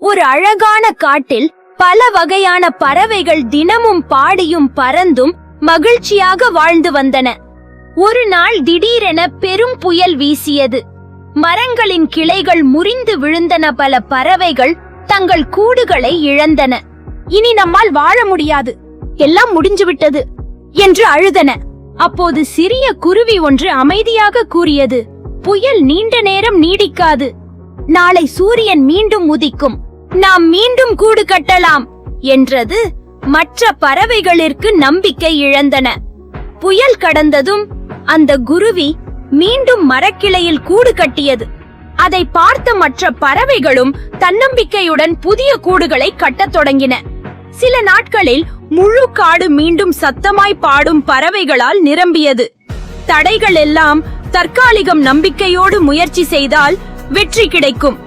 ஒரு அழகான காட்டில் பல வகையான பறவைகள் தினமும் பாடியும் பறந்தும் மகிழ்ச்சியாக வாழ்ந்து வந்தன. ஒரு நாள் திடீரென பெரும் புயல் வீசியது. மரங்களின் கிளைகள் முறிந்து விழுந்தன. பல பறவைகள் தங்கள் கூடுகளை இழந்தன. இனி நம்மால் வாழ முடியாது, எல்லாம் முடிஞ்சுவிட்டது என்று அழுதன. அப்போது சிறிய குருவி ஒன்று அமைதியாக கூறியது, புயல் நீண்ட நேரம் நீடிக்காது. நாளை சூரியன் மீண்டும் உதிக்கும், நாம் மீண்டும் கூடு கட்டலாம் என்றது. மற்ற பறவைகளிற்கு நம்பிக்கை இழந்தன. புயல் கடந்ததும் அந்த குருவி மீண்டும் மரக்கிளையில் கூடு கட்டியது. அதை பார்த்த மற்ற பறவைகளும் தன்னம்பிக்கையுடன் புதிய கூடுகளை கட்டத் தொடங்கின. சில நாட்களில் முழு காடு மீண்டும் சத்தமாய் பாடும் பறவைகளால் நிரம்பியது. தடைகள் எல்லாம் தற்காலிகம், நம்பிக்கையோடு முயற்சி செய்தால் வெற்றி கிடைக்கும்.